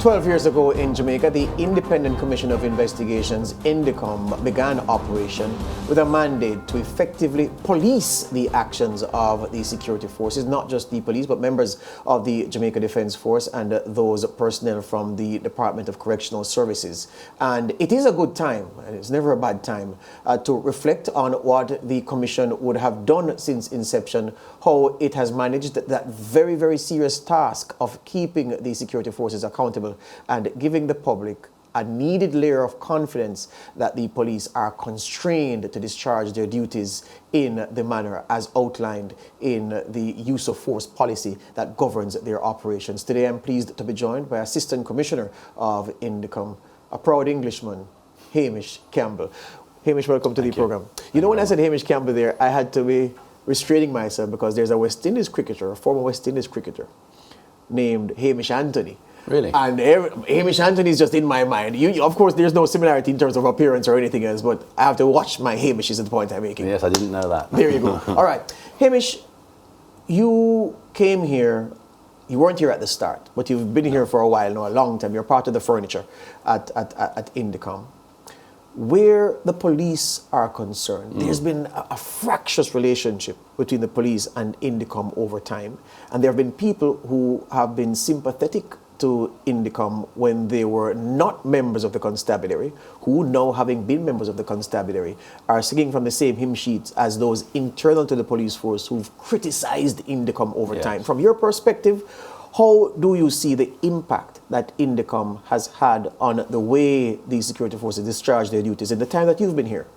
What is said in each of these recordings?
12 years ago in Jamaica, the Independent Commission of Investigations, INDECOM, began operation with a mandate to effectively police the actions of the security forces, not just the police, but members of the Jamaica Defence Force and those personnel from the Department of Correctional Services. And it is a good time, and it's never a bad time, to reflect on what the Commission would have done since inception, how it has managed that very, very serious task of keeping the security forces accountable and giving the public a needed layer of confidence that the police are constrained to discharge their duties in the manner as outlined in the use of force policy that governs their operations. Today I'm pleased to be joined by Assistant Commissioner of INDECOM, a proud Englishman, Hamish Campbell. Hamish, welcome to the program. You know, when I said Hamish Campbell there, I had to be restraining myself because there's a West Indies cricketer, a former West Indies cricketer, named Hamish Anthony. Really? And Hamish Anthony is just in my mind. Of course, there's no similarity in terms of appearance or anything else, but I have to watch my Hamish is the point I'm making. Yes, I didn't know that. There you go. All right. Hamish, you came here, you weren't here at the start, but you've been here for a while now, a long time. You're part of the furniture at INDECOM. Where the police are concerned, there's been a fractious relationship between the police and INDECOM over time. And there have been people who have been sympathetic to INDECOM when they were not members of the constabulary, who now, having been members of the constabulary, are singing from the same hymn sheets as those internal to the police force who've criticized INDECOM over time. From your perspective, how do you see the impact that INDECOM has had on the way these security forces discharge their duties in the time that you've been here?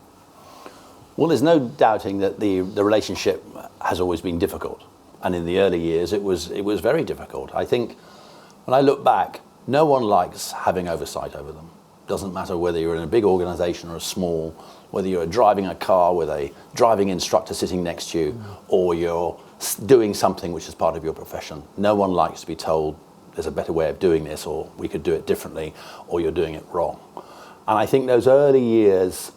Well, there's no doubting that the relationship has always been difficult. And in the early years, it was very difficult. I think when I look back, no one likes having oversight over them. Doesn't matter whether you're in a big organization or a small, whether you're driving a car with a driving instructor sitting next to you, or you're doing something which is part of your profession. No one likes to be told there's a better way of doing this, or we could do it differently, or you're doing it wrong. And I think those early years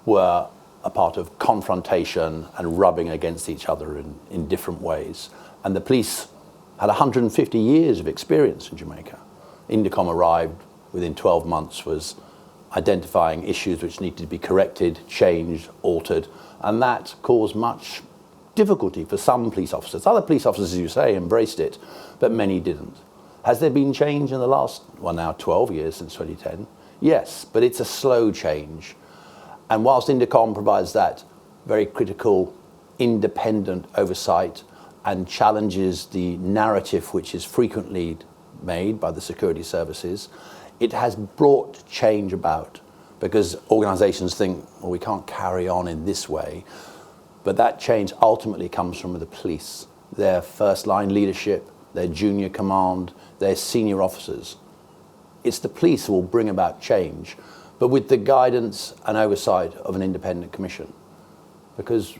were a part of confrontation and rubbing against each other in different ways. And the police had 150 years of experience in Jamaica. INDECOM arrived within 12 months, was identifying issues which needed to be corrected, changed, altered, and that caused much difficulty for some police officers. Other police officers, as you say, embraced it, but many didn't. Has there been change in the last, well, now 12 years since 2010? Yes, but it's a slow change. And whilst INDECOM provides that very critical, independent oversight and challenges the narrative which is frequently made by the security services, it has brought change about because organizations think, well, we can't carry on in this way. But that change ultimately comes from the police, their first line leadership, their junior command, their senior officers. It's the police who will bring about change, but with the guidance and oversight of an independent commission. Because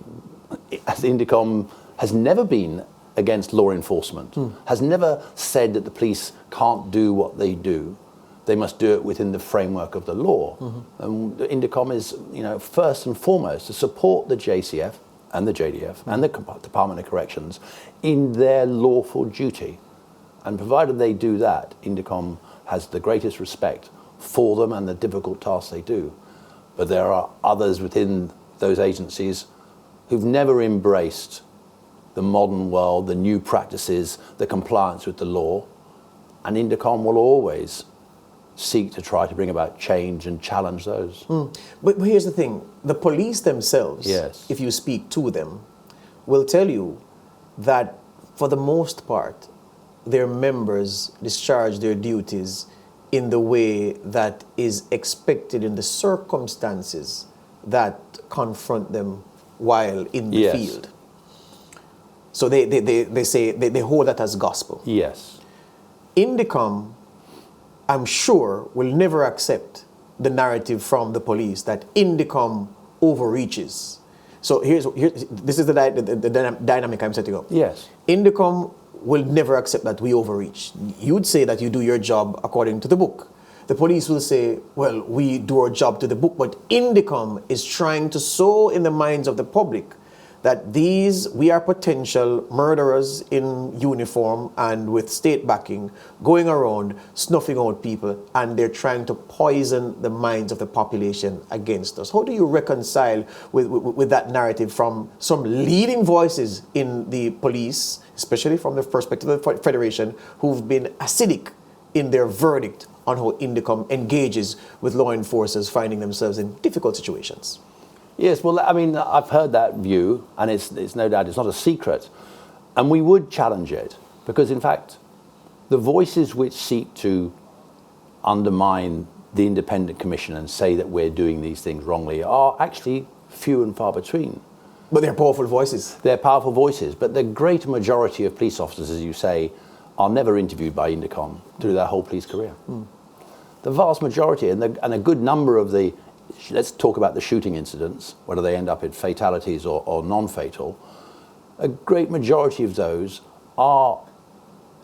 as INDECOM has never been against law enforcement, has never said that the police can't do what they do. They must do it within the framework of the law. And INDECOM is, first and foremost to support the JCF and the JDF and the Department of Corrections in their lawful duty. And provided they do that, INDECOM has the greatest respect for them and the difficult tasks they do. But there are others within those agencies who've never embraced the modern world, the new practices, the compliance with the law. And INDECOM will always seek to try to bring about change and challenge those. But here's the thing, the police themselves, yes, if you speak to them, will tell you that for the most part, their members discharge their duties in the way that is expected in the circumstances that confront them while in the field. So they say, they hold that as gospel. Yes. INDECOM, I'm sure, will never accept the narrative from the police that INDECOM overreaches. So this is the dynamic I'm setting up. Yes. INDECOM will never accept that we overreach. You'd say that you do your job according to the book. The police will say, well, we do our job to the book, but INDECOM is trying to sow in the minds of the public that we are potential murderers in uniform and with state backing going around snuffing out people, and they're trying to poison the minds of the population against us. How do you reconcile with that narrative from some leading voices in the police, especially from the perspective of the Federation, who've been acidic in their verdict on how INDECOM engages with law enforcers finding themselves in difficult situations? Yes, well, I mean, I've heard that view, and it's no doubt, it's not a secret. And we would challenge it, because in fact, the voices which seek to undermine the Independent Commission and say that we're doing these things wrongly are actually few and far between. But they're powerful voices. They're powerful voices, but the great majority of police officers, as you say, are never interviewed by INDECOM through their whole police career. The vast majority, and a good number of the, let's talk about the shooting incidents, whether they end up in fatalities or non-fatal, a great majority of those are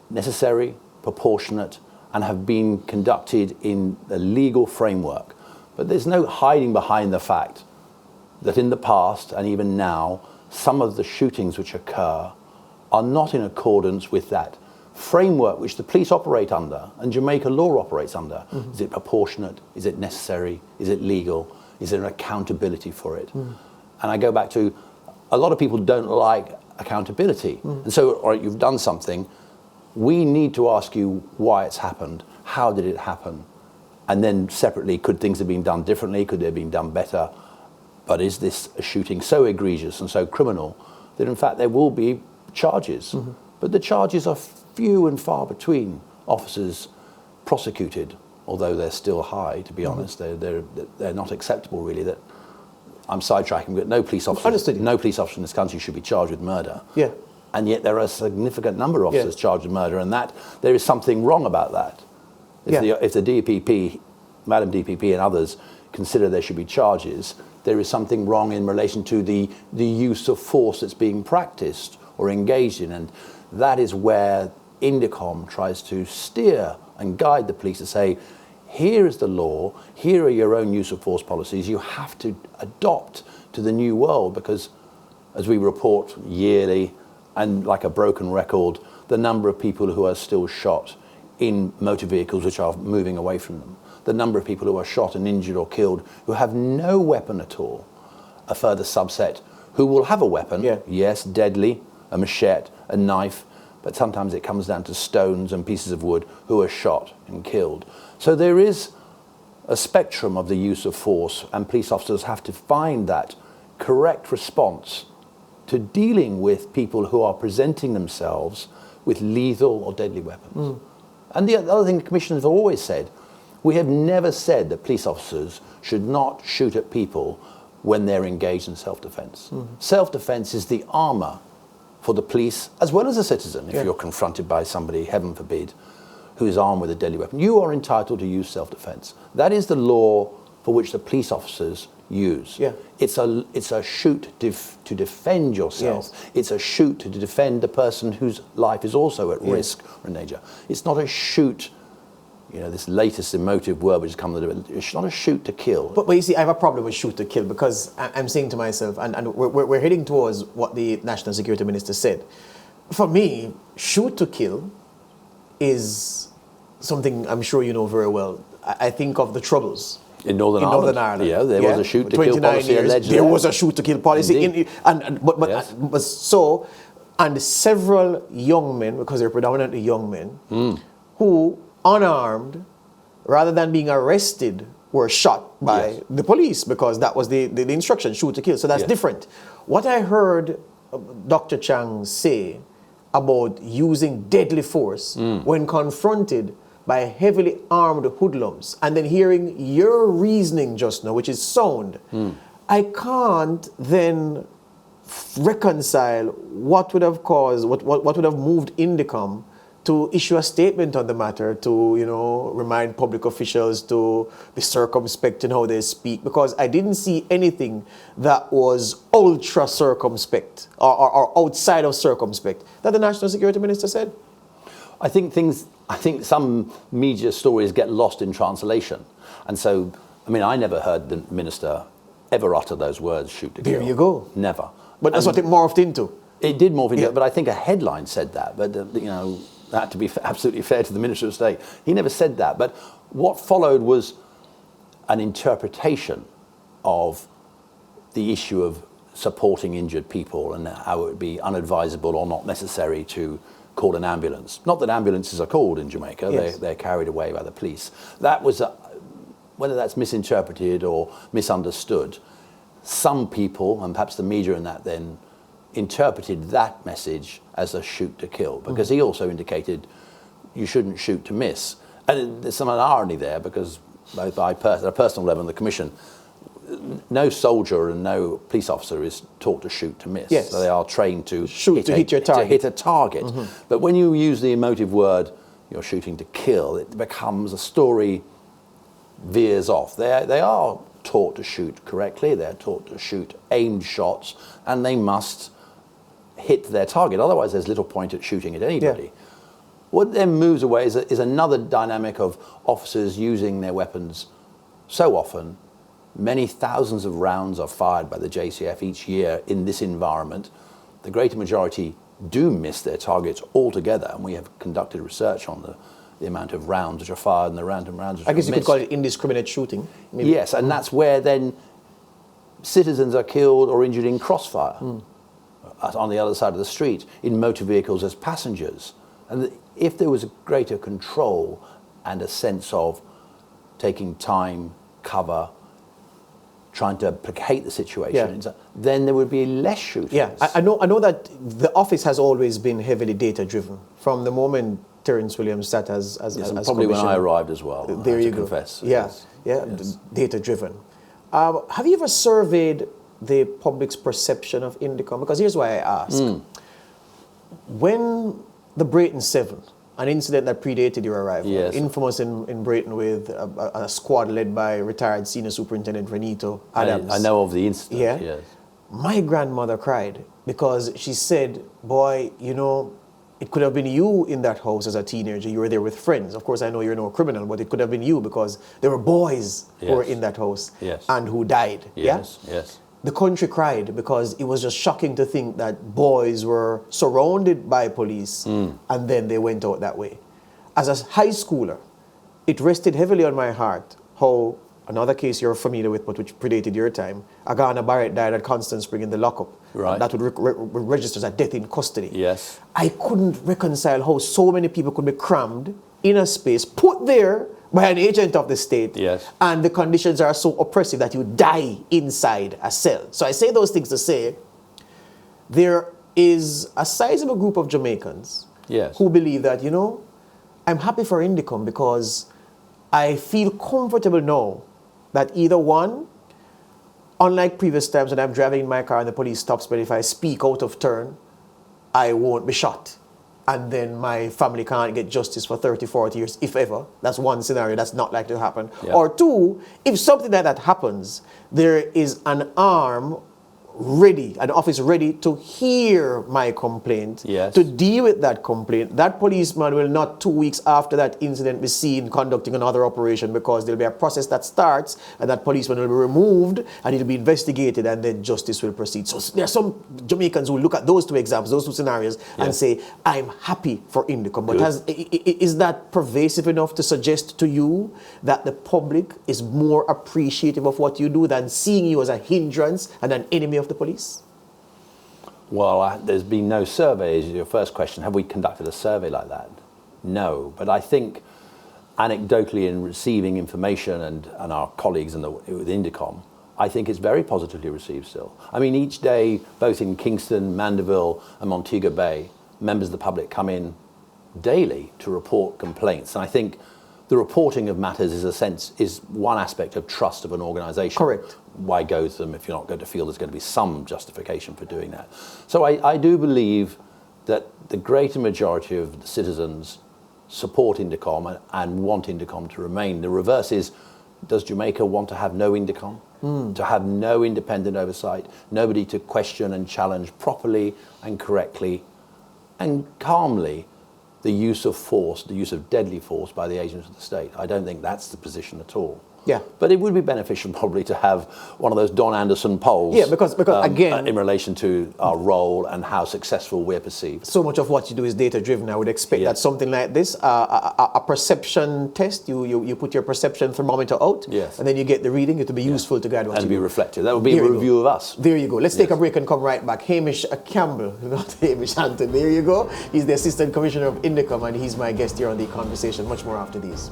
necessary, proportionate, and have been conducted in a legal framework. But there's no hiding behind the fact that in the past, and even now, some of the shootings which occur are not in accordance with that framework which the police operate under and Jamaica law operates under. Is it proportionate? Is it necessary? Is it legal? Is there an accountability for it? And I go back to, a lot of people don't like accountability. And so, all right, you've done something. We need to ask you why it's happened. How did it happen? And then separately, could things have been done differently? Could they have been done better? But is this a shooting so egregious and so criminal that in fact there will be charges? But the charges are few and far between. Officers prosecuted, although they're still high, to be honest. They're not acceptable, really. That I'm sidetracking, but no police officer in this country should be charged with murder. Yeah. And yet there are a significant number of officers charged with murder, and that there is something wrong about that. If the DPP, Madam DPP and others consider there should be charges, there is something wrong in relation to the use of force that's being practiced or engaged in. And that is where INDECOM tries to steer and guide the police to say, here is the law, here are your own use of force policies, you have to adopt to the new world, because as we report yearly, and like a broken record, the number of people who are still shot in motor vehicles which are moving away from them, the number of people who are shot and injured or killed who have no weapon at all, a further subset who will have a weapon, yes, deadly, a machete, a knife, but sometimes it comes down to stones and pieces of wood, who are shot and killed. So there is a spectrum of the use of force, and police officers have to find that correct response to dealing with people who are presenting themselves with lethal or deadly weapons. And the other thing the commissioners have always said, we have never said that police officers should not shoot at people when they're engaged in self-defense. Self-defense is the armor for the police as well as a citizen. If you're confronted by somebody, heaven forbid, who is armed with a deadly weapon, you are entitled to use self-defense. That is the law for which the police officers use. It's a shoot to defend yourself. It's a shoot to defend the person whose life is also at risk or in danger. It's not a shoot, you know, this latest emotive word which has come to the, it's not a shoot to kill. But you see, I have a problem with shoot to kill, because I'm saying to myself, and we're heading towards what the National Security Minister said. For me, shoot to kill is something I'm sure you know very well. I think of the Troubles. In Northern Ireland. Yeah, there was a shoot to kill policy allegedly. There was a shoot to kill policy. And several young men, because they're predominantly young men, who, unarmed, rather than being arrested, were shot by the police, because that was the instruction, shoot to kill. So that's different. What I heard Dr. Chang say about using deadly force when confronted by heavily armed hoodlums, and then hearing your reasoning just now, which is sound, I can't then reconcile what would have caused, what would have moved INDECOM to issue a statement on the matter, to, you know, remind public officials to be circumspect in how they speak, because I didn't see anything that was ultra circumspect or outside of circumspect that the National Security Minister said. I think some media stories get lost in translation. And so, I mean, I never heard the minister ever utter those words, shoot to kill. There you go. Never. But that's what it morphed into. It did morph into Yeah. it, but I think a headline said that. But, that to be absolutely fair to the Minister of State, he never said that. But what followed was an interpretation of the issue of supporting injured people and how it would be unadvisable or not necessary to call an ambulance. Not that ambulances are called in Jamaica, Yes. they're carried away by the police. That was, whether that's misinterpreted or misunderstood, some people, and perhaps the media in that then, interpreted that message as a shoot to kill, because he also indicated you shouldn't shoot to miss. And there's some irony there, because both at a personal level and the Commission, no soldier and no police officer is taught to shoot to miss. Yes. So they are trained to hit your target. To hit a target. But when you use the emotive word, you're shooting to kill, it becomes a story veers off. They are taught to shoot correctly, they're taught to shoot aimed shots, and they must hit their target. Otherwise, there's little point at shooting at anybody. Yeah. What then moves away is another dynamic of officers using their weapons so often. Many thousands of rounds are fired by the JCF each year in this environment. The greater majority do miss their targets altogether, and we have conducted research on the amount of rounds which are fired and the random rounds which are missed. I guess you could call it indiscriminate shooting. Maybe. Yes, and that's where then citizens are killed or injured in crossfire on the other side of the street, in motor vehicles as passengers. And if there was a greater control and a sense of taking time, cover, trying to placate the situation, then there would be less shootings. Yeah, I know that the office has always been heavily data-driven from the moment Terence Williams sat as probably when I arrived as well. There you go. Confess. Yeah, Yes. Data-driven. Have you ever surveyed the public's perception of INDECOM? Because here's why I ask. When the Brayton 7, an incident that predated your arrival, infamous in Brayton with a squad led by retired Senior Superintendent Renito Adams. I know of the incident, yes. My grandmother cried because she said, boy, it could have been you in that house as a teenager. You were there with friends. Of course, I know you're no criminal, but it could have been you because there were boys who were in that house and who died. Yes. The country cried because it was just shocking to think that boys were surrounded by police and then they went out that way. As a high schooler, it rested heavily on my heart how another case you're familiar with, but which predated your time, Agana Barrett died at Constant Spring in the lockup. Right. That would register as a death in custody. Yes. I couldn't reconcile how so many people could be crammed in a space, put there by an agent of the state, and the conditions are so oppressive that you die inside a cell. So I say those things to say there is a sizable group of Jamaicans who believe that, I'm happy for INDECOM because I feel comfortable now that either one, unlike previous times when I'm driving in my car and the police stops, but if I speak out of turn, I won't be shot. And then my family can't get justice for 30, 40 years, if ever. That's one scenario that's not likely to happen. Or two, if something like that happens, there is an arm ready, an office ready to hear my complaint, to deal with that complaint. That policeman will not 2 weeks after that incident be seen conducting another operation because there'll be a process that starts and that policeman will be removed and it'll be investigated and then justice will proceed. So there are some Jamaicans who look at those two examples, those two scenarios and say, I'm happy for INDECOM. But is that pervasive enough to suggest to you that the public is more appreciative of what you do than seeing you as a hindrance and an enemy of the police? Well, there's been no survey, is your first question. Have we conducted a survey like that? No, but I think anecdotally in receiving information and our colleagues with INDECOM, I think it's very positively received still. I mean, each day, both in Kingston, Mandeville and Montego Bay, members of the public come in daily to report complaints. And I think the reporting of matters is one aspect of trust of an organisation. Correct. Why go to them if you're not going to feel there's going to be some justification for doing that? So I do believe that the greater majority of the citizens support INDECOM and want INDECOM to remain. The reverse is, does Jamaica want to have no INDECOM? To have no independent oversight, nobody to question and challenge properly and correctly and calmly the use of force, the use of deadly force by the agents of the state? I don't think that's the position at all. Yeah. But it would be beneficial probably to have one of those Don Anderson polls. Yeah, because again, in relation to our role and how successful we're perceived. So much of what you do is data driven. I would expect that something like this, a perception test, you put your perception thermometer out, and then you get the reading. It will be useful to guide what and you be do. reflective. That would be a review of us. There you go. Let's take a break and come right back. Hamish Campbell, not Hamish Hampton. There you go. He's the Assistant Commissioner of INDECOM, and he's my guest here on The Conversation. Much more after these.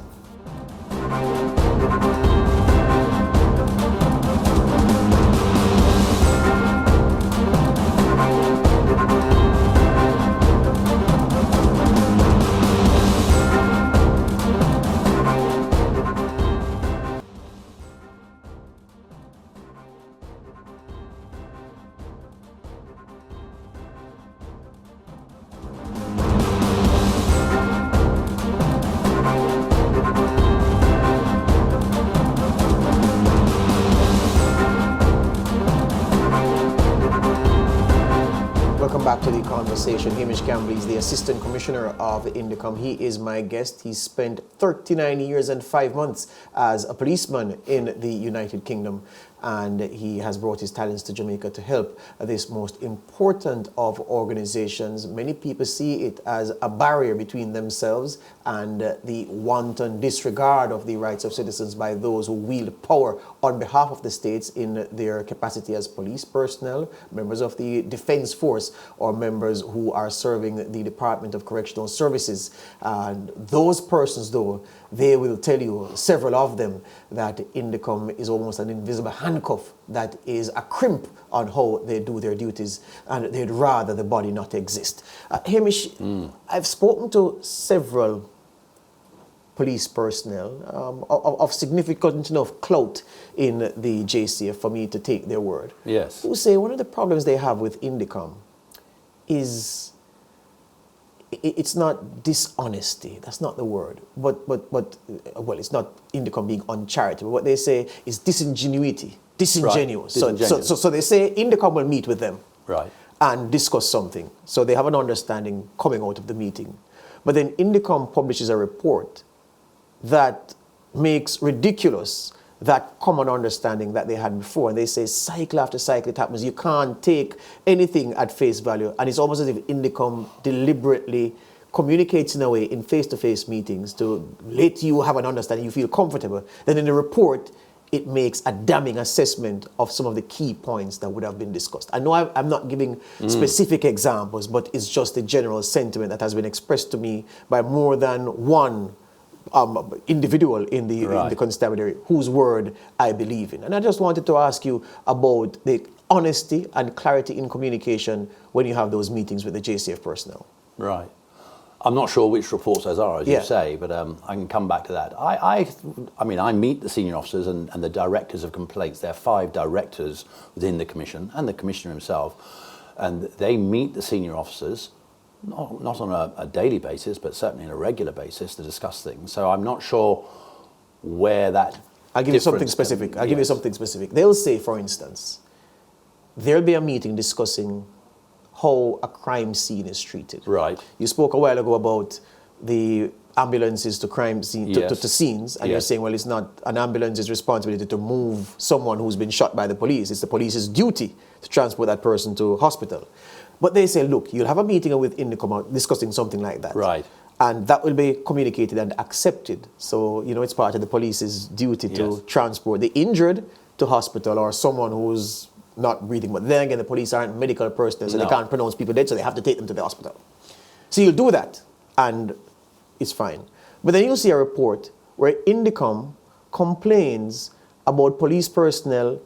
Welcome back to The Conversation. Hamish Campbell is the Assistant Commissioner of INDECOM. He is my guest. He spent 39 years and 5 months as a policeman in the United Kingdom, and he has brought his talents to Jamaica to help this most important of organizations. Many people see it as a barrier between themselves and the wanton disregard of the rights of citizens by those who wield power on behalf of the states in their capacity as police personnel, members of the defense force, or members who are serving the Department of Correctional Services. And those persons, though, they will tell you, several of them, that INDECOM is almost an invisible handcuff that is a crimp on how they do their duties, and they'd rather the body not exist. Hamish, I've spoken to several police personnel of significant enough clout in the JCF for me to take their word. Yes. Who say one of the problems they have with INDECOM is it's not dishonesty. That's not the word. But well, it's not INDECOM being uncharitable. What they say is disingenuity, disingenuous. Right. Disingenuous. So they say INDECOM will meet with them, right, and discuss something. So they have an understanding coming out of the meeting. But then INDECOM publishes a report that makes ridiculous that common understanding that they had before. And they say cycle after cycle it happens. You can't take anything at face value. And it's almost as if INDECOM deliberately communicates in a way in face-to-face meetings to let you have an understanding, you feel comfortable. Then in the report, it makes a damning assessment of some of the key points that would have been discussed. I know I'm not giving specific examples, but it's just a general sentiment that has been expressed to me by more than one individual in the constabulary whose word I believe in. And I just wanted to ask you about the honesty and clarity in communication when you have those meetings with the JCF personnel. Right. I'm not sure which reports those are, as you say, but I can come back to that. I mean, I meet the senior officers and the directors of complaints. There are 5 directors within the commission and the commissioner himself, and they meet the senior officers not on a daily basis, but certainly on a regular basis to discuss things. So I'm not sure where that. I'll give you something specific. I'll give you something specific. They'll say, for instance, there'll be a meeting discussing how a crime scene is treated. Right. You spoke a while ago about the ambulances to crime scene to scenes, and you're saying, well, it's not an ambulance's responsibility to move someone who's been shot by the police. It's the police's duty to transport that person to hospital. But they say, look, you'll have a meeting with INDECOM discussing something like that. Right. And that will be communicated and accepted. So, you know, it's part of the police's duty to transport the injured to hospital, or someone who's not breathing. But then again, the police aren't medical personnel, so they can't pronounce people dead, so they have to take them to the hospital. So you'll do that, and it's fine. But then you'll see a report where INDECOM complains about police personnel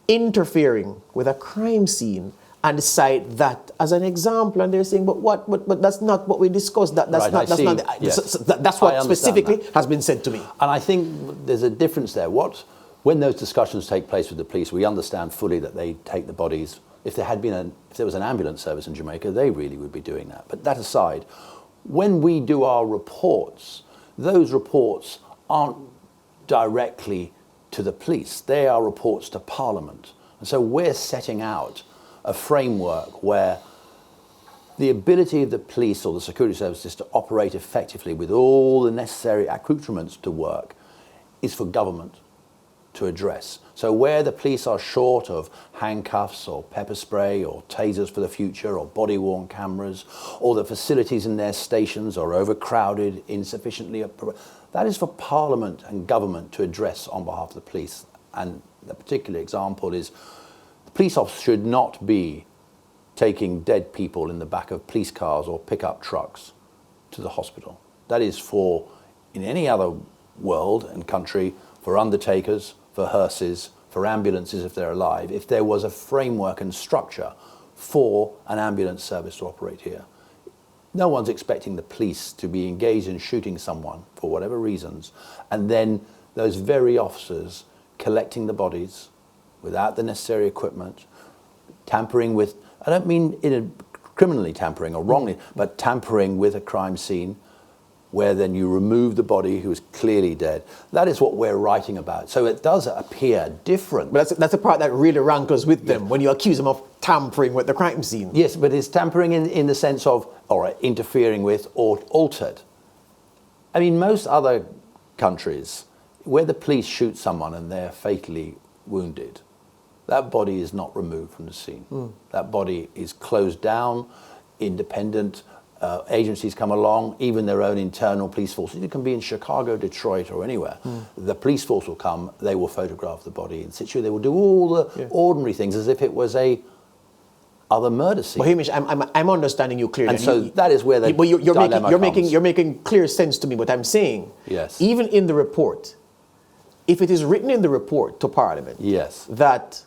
interfering with a crime scene and cite that as an example, and they're saying, but that's not what we discussed. That's what specifically has been said to me. And I think there's a difference there. When those discussions take place with the police, we understand fully that they take the bodies. If there was an ambulance service in Jamaica, they really would be doing that. But that aside, when we do our reports, those reports aren't directly to the police. They are reports to Parliament. And so we're setting out a framework where the ability of the police or the security services to operate effectively with all the necessary accoutrements to work is for government to address. So where the police are short of handcuffs or pepper spray or tasers for the future or body-worn cameras, or the facilities in their stations are overcrowded, insufficiently, that is for Parliament and government to address on behalf of the police. And the particular example is the police officers should not be taking dead people in the back of police cars or pickup trucks to the hospital. That is for, in any other world and country, for undertakers, for hearses, for ambulances if they're alive, if there was a framework and structure for an ambulance service to operate here. No one's expecting the police to be engaged in shooting someone for whatever reasons, and then those very officers collecting the bodies without the necessary equipment, tampering with, I don't mean in a criminally tampering or wrongly, but tampering with a crime scene, where then you remove the body who is clearly dead. That is what we're writing about. So it does appear different. But that's the part that really rankles with them, when you accuse them of tampering with the crime scene. Yes, but it's tampering in the sense of, or interfering with, or altered. I mean, most other countries, where the police shoot someone and they're fatally wounded, that body is not removed from the scene. That body is closed down, independent. Agencies come along, even their own internal police forces. It can be in Chicago, Detroit, or anywhere. The police force will come, they will photograph the body in situ, they will do all the ordinary things as if it was a other murder scene. But Hamish, I'm understanding you clearly. And so that is where the you're making clear sense to me, but I'm saying, yes, even in the report, if it is written in the report to Parliament, yes, that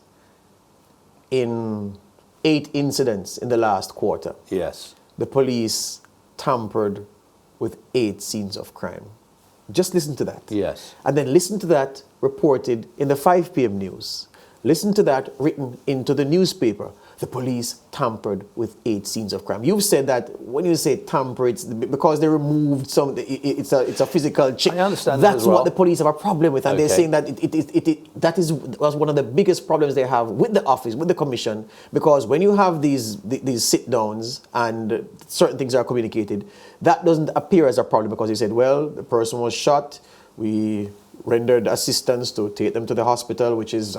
in 8 incidents in the last quarter, yes, the police tampered with 8 scenes of crime. Just listen to that. yes. And then listen to that reported in the 5 p.m. news. Listen to that written into the newspaper. The police tampered with 8 scenes of crime. You've said that when you say tamper, it's because they removed some, it's a physical check. I understand That's that as well. what the police have a problem with. And Okay. they're saying that that was one of the biggest problems they have with the office, with the commission, because when you have these sit-downs and certain things are communicated, that doesn't appear as a problem, because they said, well, the person was shot, we rendered assistance to take them to the hospital, which is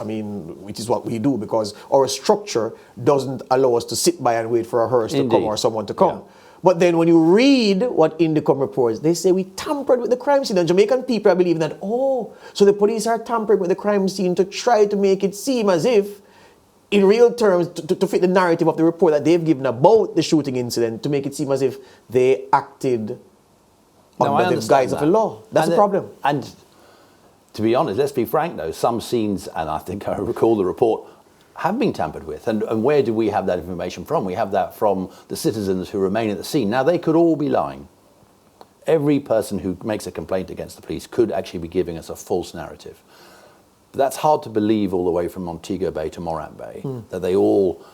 what we do, because our structure doesn't allow us to sit by and wait for a hearse to come or someone to come. Yeah. But then when you read what INDECOM reports, they say we tampered with the crime scene. And Jamaican people are believing that, so the police are tampering with the crime scene to try to make it seem as if, in real terms, to fit the narrative of the report that they've given about the shooting incident, to make it seem as if they acted under the guise of the law. That's the problem. And to be honest, let's be frank though, some scenes, and I think I recall the report, have been tampered with. And where do we have that information from? We have that from the citizens who remain at the scene. Now, they could all be lying. Every person who makes a complaint against the police could actually be giving us a false narrative. But that's hard to believe all the way from Montego Bay to Morant Bay, that they all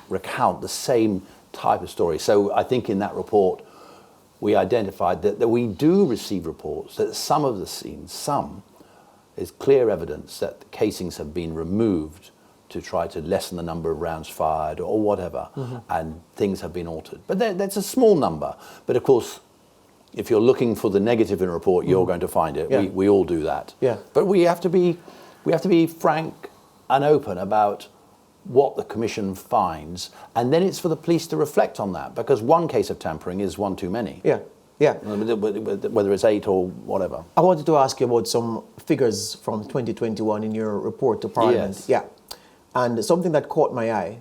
recount the same type of story. So I think in that report, we identified that we do receive reports that some of the scenes, there's clear evidence that the casings have been removed to try to lessen the number of rounds fired or whatever, and things have been altered. But that's a small number. But of course, if you're looking for the negative in a report, you're going to find it. Yeah. We all do that. Yeah. But we have to be frank and open about what the Commission finds, and then it's for the police to reflect on that, because one case of tampering is one too many. Yeah. Yeah. Whether it's 8 or whatever. I wanted to ask you about some figures from 2021 in your report to Parliament. Yes. Yeah. And something that caught my eye,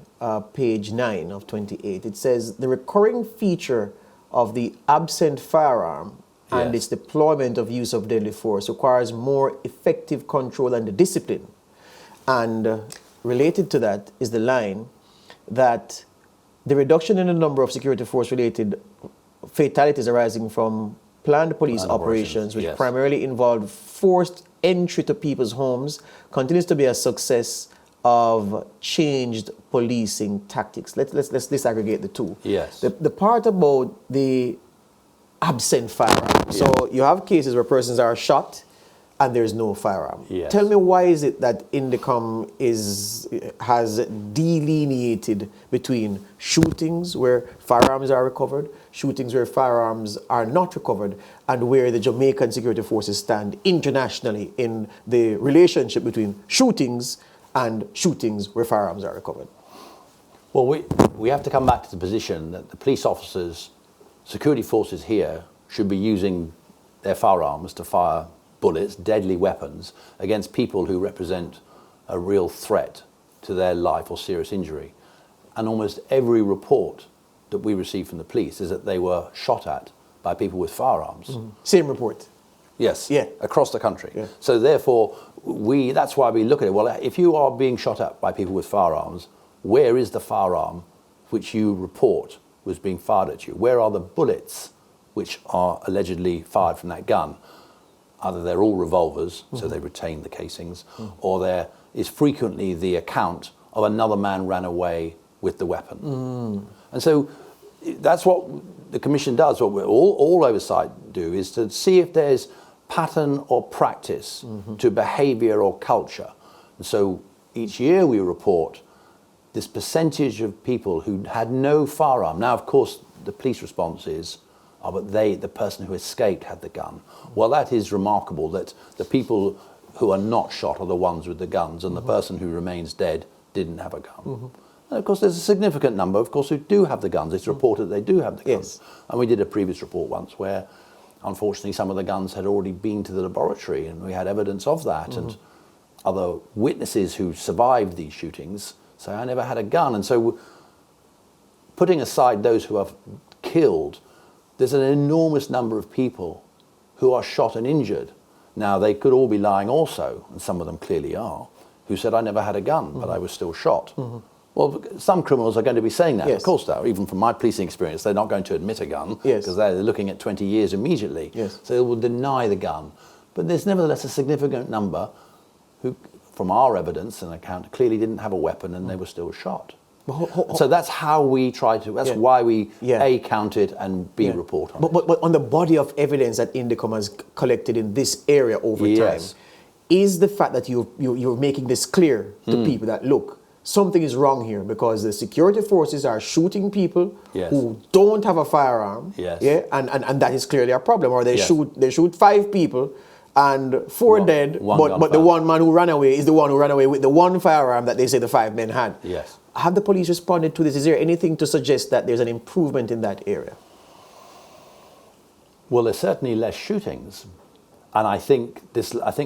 page 9 of 28, it says the recurring feature of the absent firearm and its deployment of use of deadly force requires more effective control and discipline. And related to that is the line that the reduction in the number of security force related fatalities arising from planned police operations, which primarily involved forced entry to people's homes, continues to be a success of changed policing tactics. Let's disaggregate the two. Yes. The part about the absent firearm. So you have cases where persons are shot and there's no firearm. Yes. Tell me, why is it that INDECOM has delineated between shootings where firearms are recovered, shootings where firearms are not recovered, and where the Jamaican security forces stand internationally in the relationship between shootings and shootings where firearms are recovered? Well, we have to come back to the position that the police officers, security forces here, should be using their firearms to fire bullets, deadly weapons, against people who represent a real threat to their life or serious injury. And almost every report that we receive from the police is that they were shot at by people with firearms. Same report. Yes, Yeah. across the country. Yeah. So therefore, that's why we look at it. Well, if you are being shot at by people with firearms, where is the firearm which you report was being fired at you? Where are the bullets which are allegedly fired from that gun? Either they're all revolvers, so they retain the casings, or there is frequently the account of another man ran away with the weapon. And so that's what the Commission does, what all oversight do, is to see if there's pattern or practice to behaviour or culture. And so each year we report this percentage of people who had no firearm. Now, of course, the police response is, but the person who escaped had the gun. Well, that is remarkable, that the people who are not shot are the ones with the guns, and the person who remains dead didn't have a gun. And of course, there's a significant number, of course, who do have the guns. It's reported they do have the guns. Yes. And we did a previous report once where, unfortunately, some of the guns had already been to the laboratory, and we had evidence of that. And other witnesses who survived these shootings say, I never had a gun. And so, putting aside those who are killed, there's an enormous number of people who are shot and injured. Now, they could all be lying also, and some of them clearly are, who said, I never had a gun, but I was still shot. Well, some criminals are going to be saying that. Yes. Of course they are. Even from my policing experience, they're not going to admit a gun, Yes. because they're looking at 20 years immediately. Yes. So they will deny the gun. But there's nevertheless a significant number who, from our evidence and account, clearly didn't have a weapon and they were still shot. So that's how we try to, that's why we A, count it, and B, report on it. But on the body of evidence that INDECOM has collected in this area over time, Yes. is the fact that you're making this clear to people that, look, something is wrong here, because the security forces are shooting people Yes. who don't have a firearm, Yes. and that is clearly a problem. Or they Yes. shoot 5 people and 4 dead, but the one man who ran away is the one who ran away with the one firearm that they say the 5 men had. Yes. Have the police responded to this? Is there anything to suggest that there's an improvement in that area? Well, there's certainly less shootings. And I think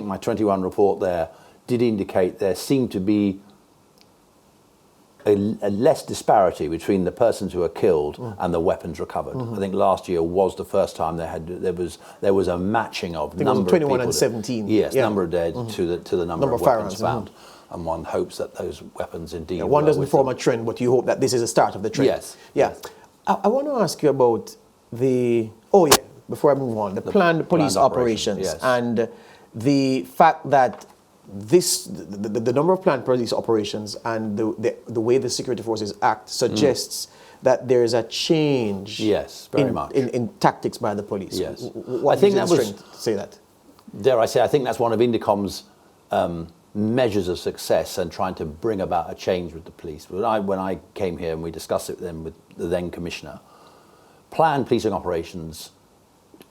my 21 report there did indicate there seemed to be a less disparity between the persons who are killed and the weapons recovered. I think last year was the first time there was a matching of number of 21 people and 17. Yes, number of dead to the number of weapons firearms, found. And one hopes that those weapons indeed. One doesn't form a trend, but you hope that this is the start of the trend. Yes. Yeah. Yes. I want to ask you about before I move on, the planned police operations, yes. and the fact that the number of planned police operations and the way the security forces act suggests that there is a change. Yes, very much. In tactics by the police. Yes. What I think gives you that the strength to say that? Dare I say, I think that's one of INDECOM's measures of success and trying to bring about a change with the police. When I came here and we discussed it then with the then Commissioner, planned policing operations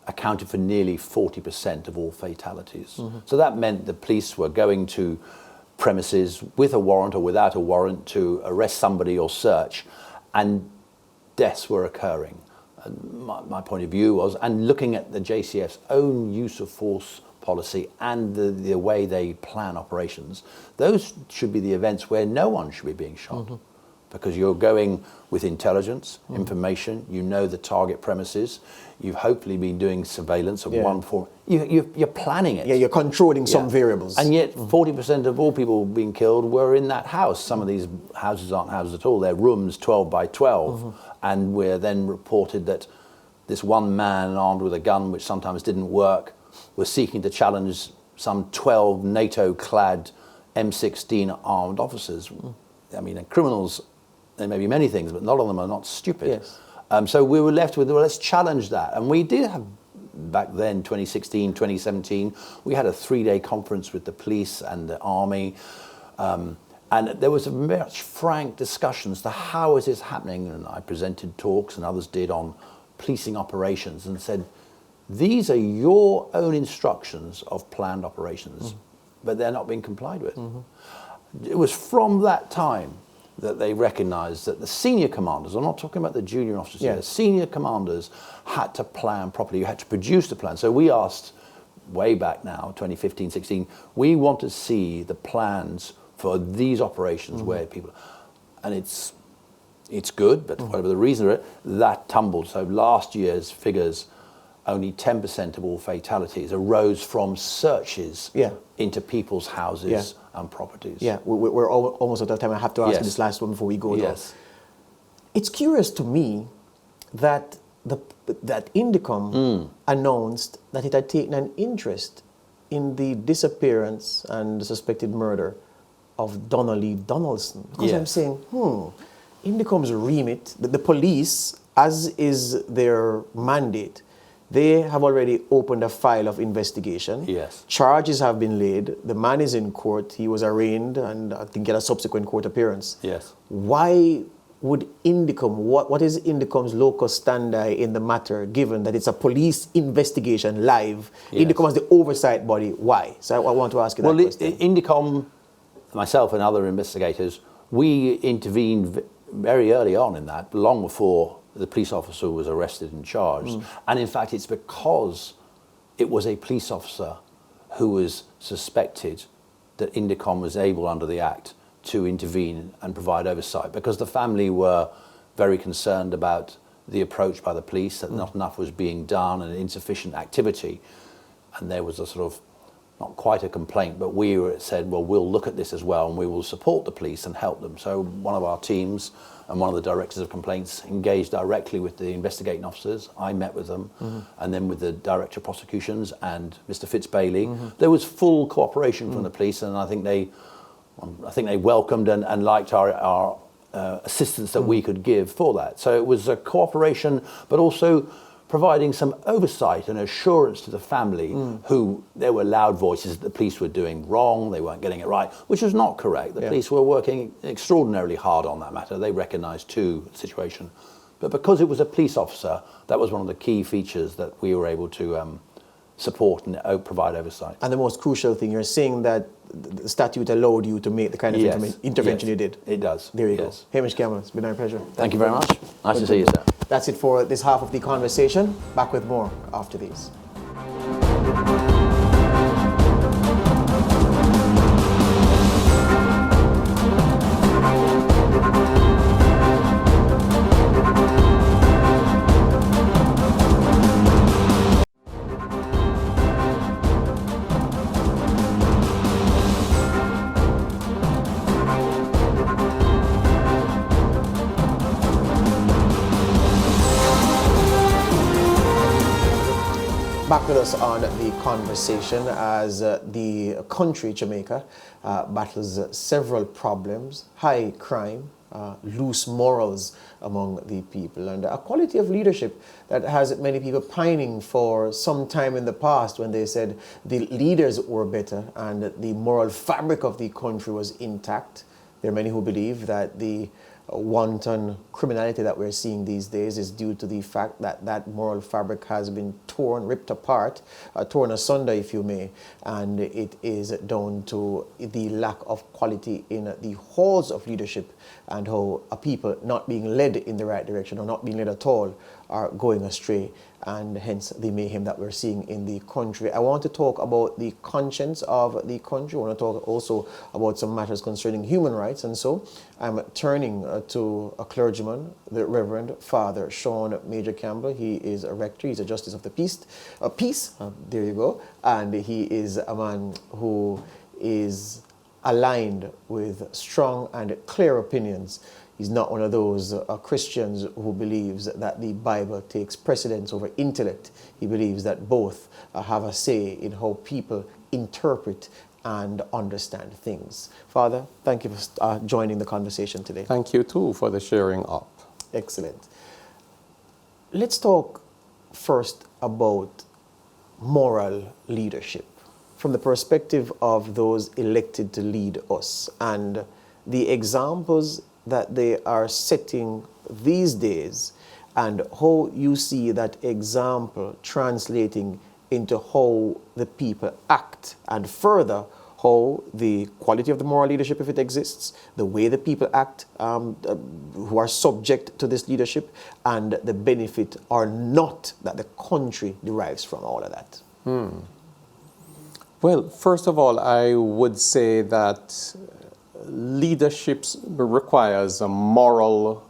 accounted for nearly 40% of all fatalities. So that meant the police were going to premises with a warrant or without a warrant to arrest somebody or search, and deaths were occurring. And my point of view was, and looking at the JCF's own use of force policy and the way they plan operations, those should be the events where no one should be being shot. Because you're going with intelligence, information, you know the target premises, you've hopefully been doing surveillance of one form. You're planning it. Yeah, you're controlling some variables. And yet 40% of all people being killed were in that house. Some of these houses aren't houses at all, they're rooms 12 by 12. And we're then reported that this one man armed with a gun, which sometimes didn't work, was seeking to challenge some 12 NATO-clad M16 armed officers. I mean, and criminals, there may be many things, but a lot of them are not stupid. Yes. So we were left with, well, let's challenge that. And we did have back then, 2016, 2017, we had a 3-day conference with the police and the army. And there was a much frank discussion as to how is this happening. And I presented talks, and others did, on policing operations, and said, these are your own instructions of planned operations, but they're not being complied with. It was from that time that they recognized that the senior commanders, I'm not talking about the junior officers here, the senior commanders had to plan properly. You had to produce the plan. So we asked way back now, 2015, 16, we want to see the plans for these operations where people, and it's good, but whatever the reason for it, that tumbled. So last year's figures, only 10% of all fatalities arose from searches into people's houses and properties. Yeah, we're almost at that time. I have to ask you this last one before we go. Yes. It's curious to me that that INDECOM announced that it had taken an interest in the disappearance and the suspected murder of Donnelly Donaldson. Because I'm saying, INDECOM's remit, the police, as is their mandate, they have already opened a file of investigation. Yes. Charges have been laid. The man is in court. He was arraigned and I think get a subsequent court appearance. Yes. Why would INDECOM, what is INDECOM's locus standi in the matter, given that it's a police investigation live? INDECOM as the oversight body. Why? So I want to ask you that question. INDECOM, myself and other investigators, we intervened very early on in that, long before the police officer was arrested and charged. And in fact, it's because it was a police officer who was suspected that INDECOM was able, under the Act, to intervene and provide oversight, because the family were very concerned about the approach by the police, that not enough was being done and insufficient activity. And there was a sort of, not quite a complaint, but we said, well, we'll look at this as well and we will support the police and help them. So one of our teams and one of the directors of complaints engaged directly with the investigating officers. I met with them, and then with the director of prosecutions and Mr. Fitzbailey. There was full cooperation from the police, and I think they welcomed and liked our assistance that we could give for that. So it was a cooperation, but also providing some oversight and assurance to the family, who there were loud voices that the police were doing wrong, they weren't getting it right, which was not correct. The police were working extraordinarily hard on that matter. They recognised too the situation. But because it was a police officer, that was one of the key features that we were able to support and provide oversight. And the most crucial thing, you're saying that the statute allowed you to make the kind of intervention you did. It does. There you go. Hamish, Campbell, it's been our pleasure. Thank you very much. Nice to see you, sir. That's it for this half of the conversation. Back with more after these. Back with us on the conversation as the country, Jamaica, battles several problems, high crime, loose morals among the people, and a quality of leadership that has many people pining for some time in the past, when they said the leaders were better and the moral fabric of the country was intact. There are many who believe that the wanton criminality that we're seeing these days is due to the fact that that moral fabric has been torn, ripped apart, torn asunder, if you may, and it is down to the lack of quality in the halls of leadership, and how a people not being led in the right direction or not being led at all are going astray, and hence the mayhem that we're seeing in the country. I want to talk about the conscience of the country. I want to talk also about some matters concerning human rights, and so I'm turning to a clergyman, the Reverend Father Sean Major Campbell. He is a rector, he's a justice of the peace, there you go, and he is a man who is aligned with strong and clear opinions. He's not one of those Christians who believes that the Bible takes precedence over intellect. He believes that both have a say in how people interpret and understand things. Father, thank you for joining the conversation today. Thank you too for the sharing up. Excellent. Let's talk first about moral leadership from the perspective of those elected to lead us and the examples that they are setting these days, and how you see that example translating into how the people act, and further how the quality of the moral leadership, if it exists, the way the people act who are subject to this leadership, and the benefit or not that the country derives from all of that. Well, first of all, I would say that leadership requires a moral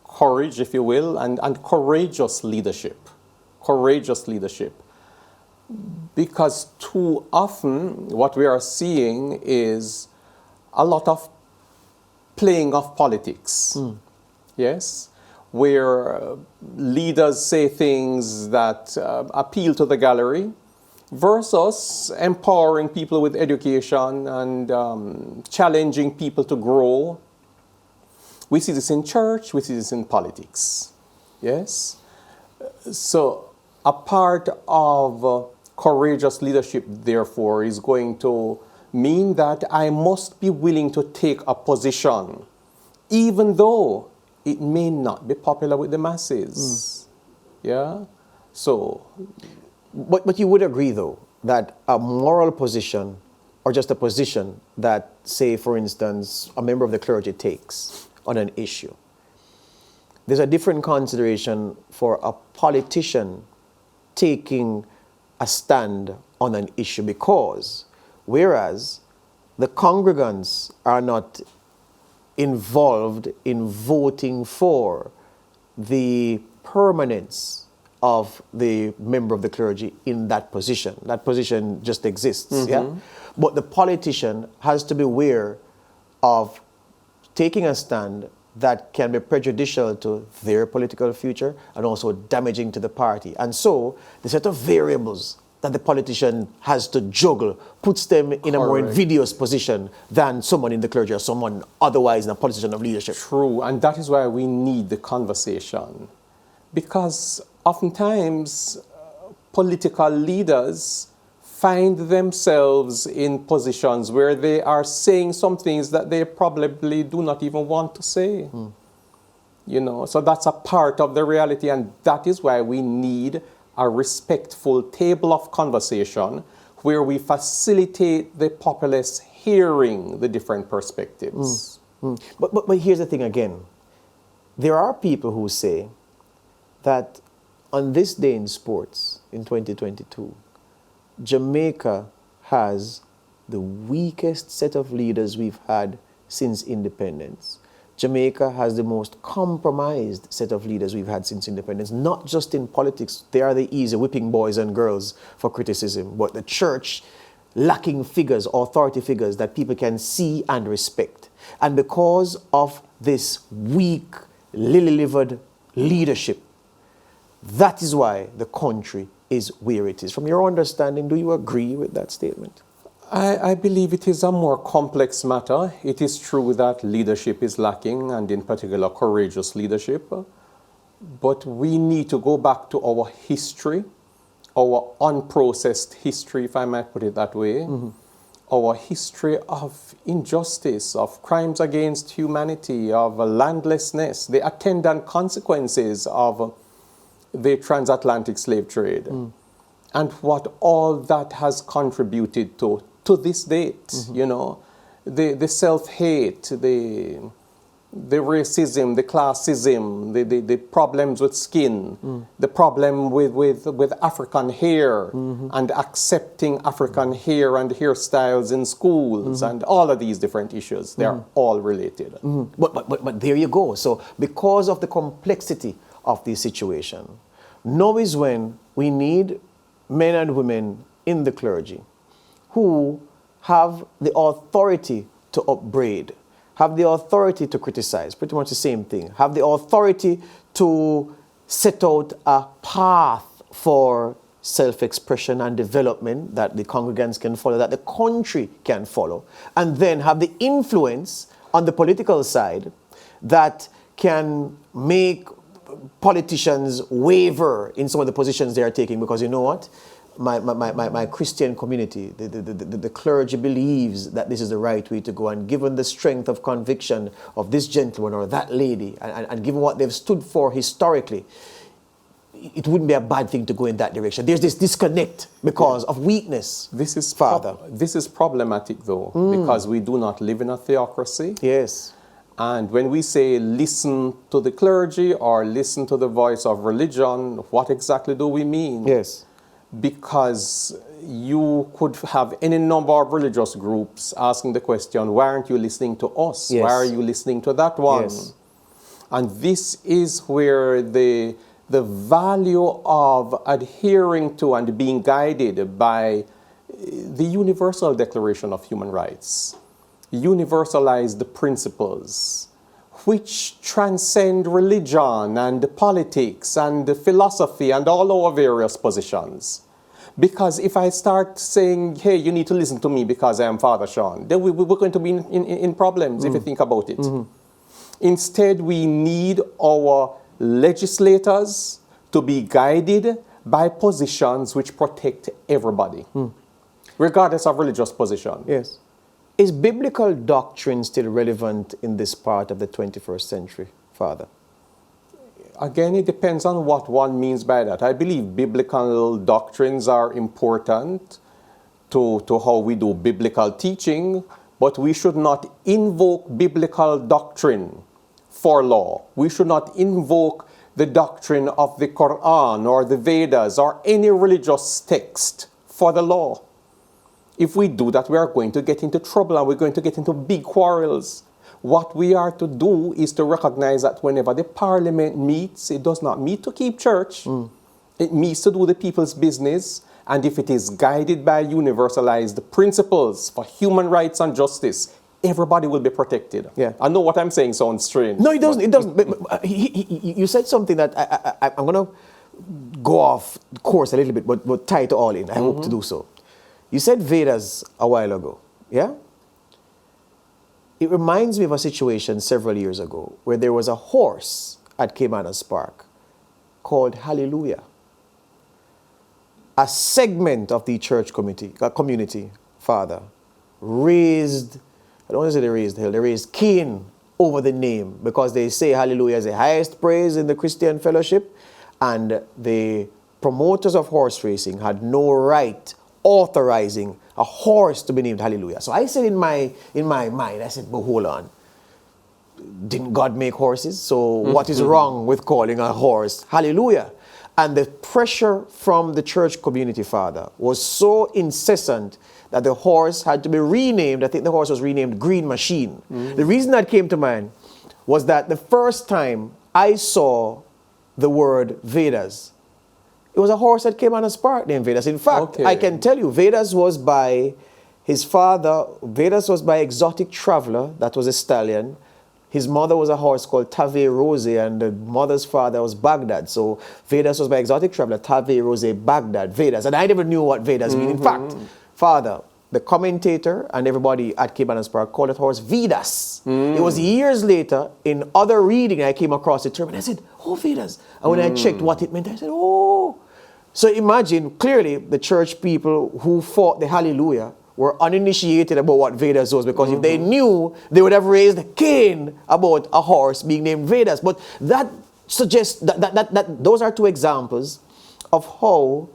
courage, if you will, and courageous leadership. Courageous leadership. Because too often what we are seeing is a lot of playing of politics. Yes? Where leaders say things that appeal to the gallery versus empowering people with education and challenging people to grow. We see this in church, we see this in politics. Yes? So a part of courageous leadership, therefore, is going to mean that I must be willing to take a position, even though it may not be popular with the masses. Yeah? So... But you would agree, though, that a moral position, or just a position that, say, for instance, a member of the clergy takes on an issue, there's a different consideration for a politician taking a stand on an issue, because whereas the congregants are not involved in voting for the permanence of the member of the clergy in that position just exists. Yeah? But the politician has to be aware of taking a stand that can be prejudicial to their political future and also damaging to the party. And so the set of variables that the politician has to juggle puts them in a more invidious position than someone in the clergy or someone otherwise in a position of leadership. True, and that is why we need the conversation. Because oftentimes political leaders find themselves in positions where they are saying some things that they probably do not even want to say. You know, so that's a part of the reality, and that is why we need a respectful table of conversation where we facilitate the populace hearing the different perspectives. But here's the thing again. There are people who say that on this day in sports, in 2022, Jamaica has the weakest set of leaders we've had since independence. Jamaica has the most compromised set of leaders we've had since independence, not just in politics. They are the easy whipping boys and girls for criticism, but the church lacking figures, authority figures that people can see and respect. And because of this weak, lily-livered leadership, that is why the country is where it is. From your understanding, do you agree with that statement? I believe it is a more complex matter. It is true that leadership is lacking, and in particular courageous leadership. But we need to go back to our history, our unprocessed history, if I might put it that way. Our history of injustice, of crimes against humanity, of landlessness, the attendant consequences of the transatlantic slave trade, and what all that has contributed to this date. You know, the self-hate, the racism, the classism, the problems with skin, the problem with African hair, and accepting African hair and hairstyles in schools, and all of these different issues. They are all related. But there you go. So because of the complexity of the situation, now is when we need men and women in the clergy who have the authority to upbraid, have the authority to criticize, pretty much the same thing, have the authority to set out a path for self-expression and development that the congregants can follow, that the country can follow, and then have the influence on the political side that can make politicians waver in some of the positions they are taking, because you know what? my Christian community, the clergy believes that this is the right way to go, and given the strength of conviction of this gentleman or that lady, and given what they've stood for historically, it wouldn't be a bad thing to go in that direction. There's this disconnect because of weakness. This is Father. This is problematic, though, because we do not live in a theocracy. Yes. And when we say listen to the clergy or listen to the voice of religion, what exactly do we mean? Yes. Because you could have any number of religious groups asking the question, why aren't you listening to us? Yes. Why are you listening to that one? Yes. And this is where the value of adhering to and being guided by the Universal Declaration of Human Rights, universalized principles, which transcend religion and politics and philosophy and all our various positions. Because if I start saying, hey, you need to listen to me because I am Father Sean, then we're going to be in problems if you think about it. Instead, we need our legislators to be guided by positions which protect everybody, regardless of religious position. Yes. Is biblical doctrine still relevant in this part of the 21st century, Father? Again, it depends on what one means by that. I believe biblical doctrines are important to how we do biblical teaching, but we should not invoke biblical doctrine for law. We should not invoke the doctrine of the Quran or the Vedas or any religious text for the law. If we do that, we are going to get into trouble and we're going to get into big quarrels. What we are to do is to recognize that whenever the parliament meets, it does not meet to keep church. It meets to do the people's business. And if it is guided by universalized principles for human rights and justice, everybody will be protected. Yeah. I know what I'm saying sounds strange. No, it doesn't. It doesn't. But you said something that I'm going to go off course a little bit, but tie it all in. I hope to do so. You said Vedas a while ago, yeah? It reminds me of a situation several years ago where there was a horse at Caymanas Park called Hallelujah. A segment of the church community, Father, raised, I don't want to say they raised hell, they raised Cain over the name because they say Hallelujah is the highest praise in the Christian fellowship, and the promoters of horse racing had no right authorizing a horse to be named Hallelujah. So I said in my mind, I said, but hold on. Didn't God make horses? So what is wrong with calling a horse Hallelujah? And the pressure from the church community, Father, was so incessant that the horse had to be renamed. I think the horse was renamed Green Machine. The reason that came to mind was that the first time I saw the word Vedas, it was a horse that came on a spark named Vedas. In fact, I can tell you, Vedas was by his father. Vedas was by Exotic Traveler. That was a stallion. His mother was a horse called Tave Rose, and the mother's father was Baghdad. So Vedas was by Exotic Traveler, Tave Rose, Baghdad, Vedas. And I never knew what Vedas mean. In fact, Father, the commentator and everybody at Caymanas Park called that horse Vedas. It was years later, in other reading, I came across the term and I said, oh, Vedas. And when I checked what it meant, I said, oh. So imagine, clearly, the church people who fought the Hallelujah were uninitiated about what Vedas was, because if they knew, they would have raised Cain about a horse being named Vedas. But that suggests that those are two examples of how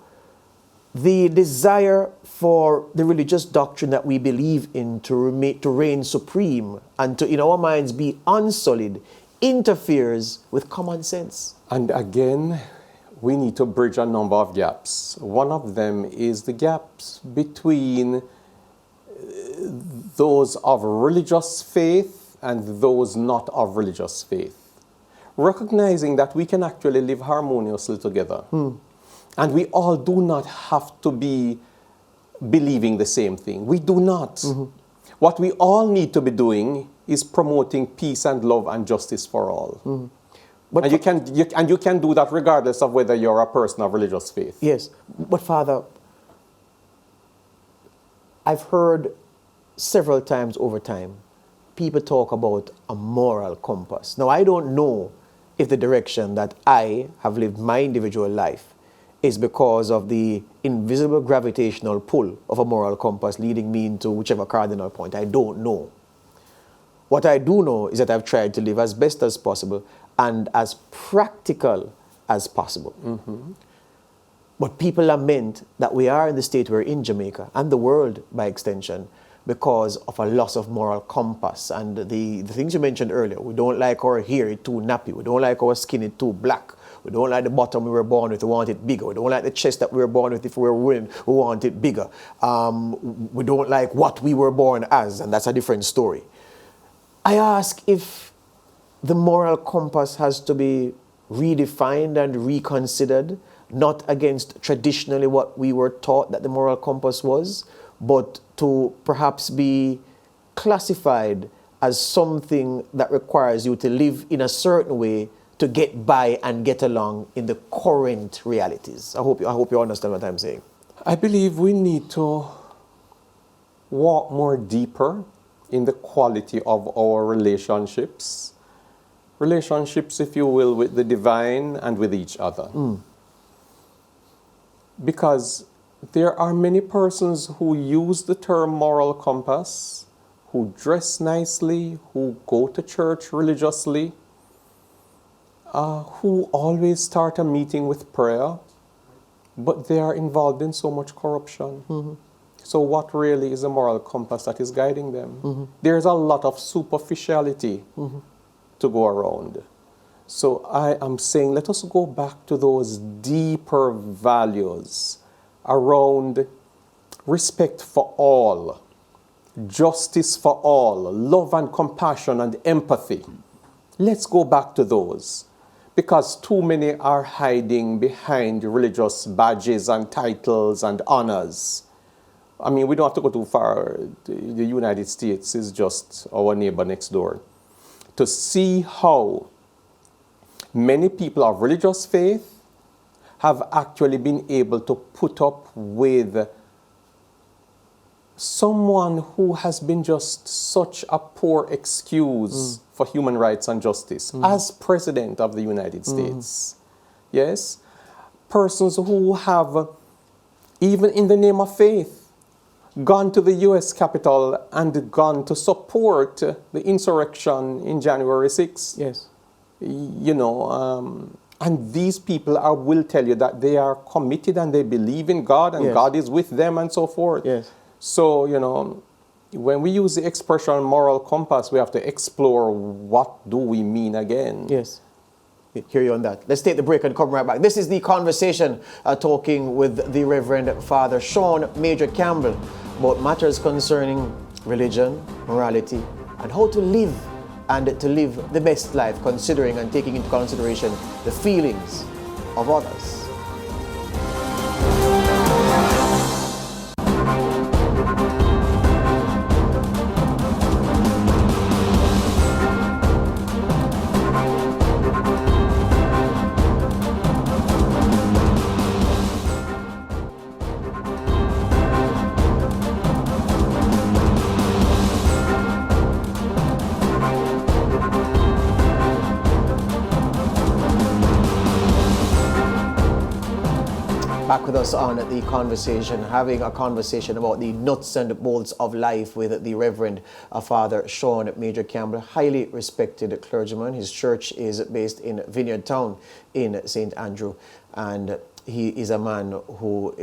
the desire for the religious doctrine that we believe in to reign supreme and to, in our minds, be unsullied, interferes with common sense. And again, we need to bridge a number of gaps. One of them is the gaps between those of religious faith and those not of religious faith. Recognizing that we can actually live harmoniously together. And we all do not have to be believing the same thing. We do not. What we all need to be doing is promoting peace and love and justice for all. But and you can do that regardless of whether you're a person of religious faith. Yes, but Father, I've heard several times over time people talk about a moral compass. Now, I don't know if the direction that I have lived my individual life is because of the invisible gravitational pull of a moral compass leading me into whichever cardinal point. I don't know. What I do know is that I've tried to live as best as possible and as practical as possible. But people lament that we are in the state we're in, Jamaica, and the world by extension, because of a loss of moral compass. And the things you mentioned earlier, we don't like our hair, it's too nappy. We don't like our skin, it's too black. We don't like the bottom we were born with, we want it bigger. We don't like the chest that we were born with. If we were women, we want it bigger. We don't like what we were born as, and that's a different story. I ask if the moral compass has to be redefined and reconsidered, not against traditionally what we were taught that the moral compass was, but to perhaps be classified as something that requires you to live in a certain way to get by and get along in the current realities. I hope you understand what I'm saying. I believe we need to walk more deeper in the quality of our relationships. Relationships, if you will, with the divine and with each other. Because there are many persons who use the term moral compass, who dress nicely, who go to church religiously, who always start a meeting with prayer, but they are involved in so much corruption. So what really is a moral compass that is guiding them? There's a lot of superficiality to go around. So I am saying, let us go back to those deeper values around respect for all, justice for all, love and compassion and empathy. Let's go back to those, because too many are hiding behind religious badges and titles and honors. I mean, we don't have to go too far. The United States is just our neighbor next door. To see how many people of religious faith have actually been able to put up with someone who has been just such a poor excuse for human rights and justice as President of the United States. Yes? Persons who have, even in the name of faith, gone to the U.S. Capitol and gone to support the insurrection in January 6th. Yes. You know, and these people will tell you that they are committed and they believe in God and God is with them and so forth. Yes. So, you know, when we use the expression moral compass, we have to explore what do we mean again. Yes. Hear you on that. Let's take the break and come right back. This is The Conversation, talking with the Reverend Father Sean Major Campbell about matters concerning religion, morality, and how to live and to live the best life, considering and taking into consideration the feelings of others. Back with us on The Conversation, having a conversation about the nuts and bolts of life with the Reverend Father Sean Major Campbell, highly respected clergyman. His church is based in Vineyard Town in St. Andrew, and he is a man who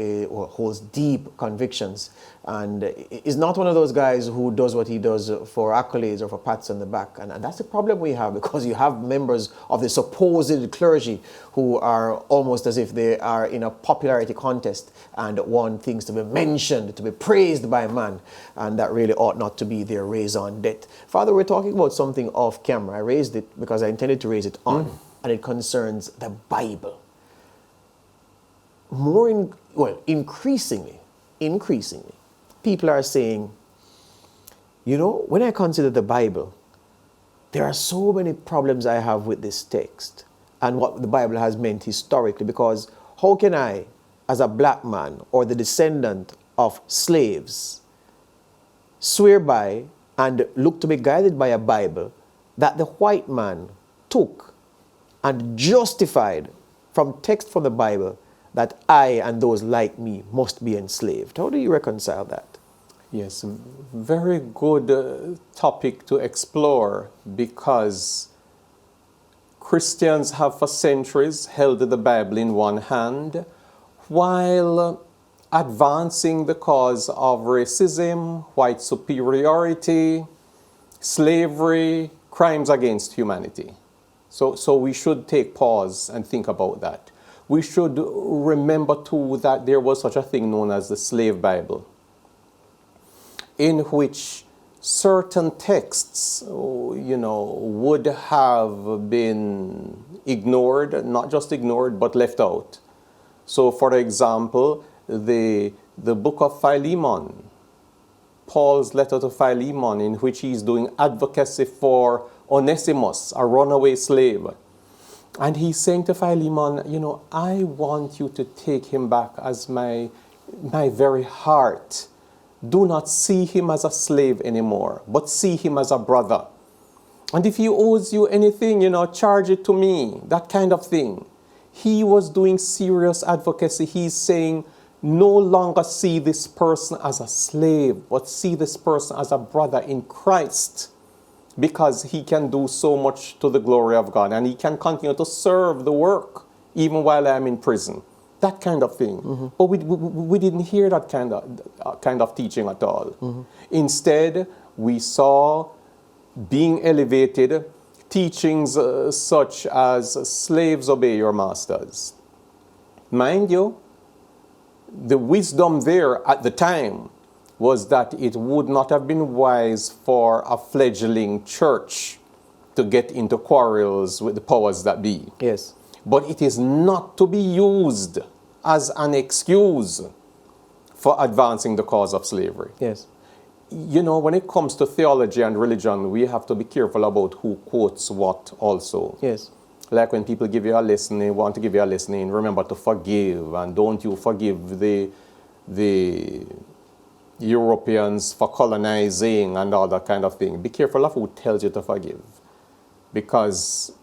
holds deep convictions and is not one of those guys who does what he does for accolades or for pats on the back. And that's the problem we have, because you have members of the supposed clergy who are almost as if they are in a popularity contest and want things to be mentioned, to be praised by man, and that really ought not to be their raison d'etre. Father, we're talking about something off camera. I raised it because I intended to raise it on, and it concerns the Bible. Increasingly, people are saying, you know, when I consider the Bible, there are so many problems I have with this text and what the Bible has meant historically, because how can I, as a black man or the descendant of slaves, swear by and look to be guided by a Bible that the white man took and justified from text from the Bible that I and those like me must be enslaved. How do you reconcile that? Yes, very good topic to explore, because Christians have for centuries held the Bible in one hand while advancing the cause of racism, white superiority, slavery, crimes against humanity. So we should take pause and think about that. We should remember too that there was such a thing known as the slave Bible, in which certain texts, would have been ignored, not just ignored, but left out. So, for example, the book of Philemon, Paul's letter to Philemon, in which he's doing advocacy for Onesimus, a runaway slave. And he's saying to Philemon, I want you to take him back as my very heart. Do not see him as a slave anymore, but see him as a brother. And if he owes you anything, charge it to me, that kind of thing. He was doing serious advocacy. He's saying, no longer see this person as a slave, but see this person as a brother in Christ, because he can do so much to the glory of God, and he can continue to serve the work even while I'm in prison. That kind of thing. Mm-hmm. But we didn't hear that kind of teaching at all. Mm-hmm. Instead, we saw being elevated teachings such as slaves obey your masters. Mind you, the wisdom there at the time was that it would not have been wise for a fledgling church to get into quarrels with the powers that be. Yes. But it is not to be used as an excuse for advancing the cause of slavery. Yes. When it comes to theology and religion, we have to be careful about who quotes what also. Yes. Like when people give you a lesson, they want to give you a lesson, remember to forgive, and don't you forgive the Europeans for colonizing and all that kind of thing. Be careful of who tells you to forgive, because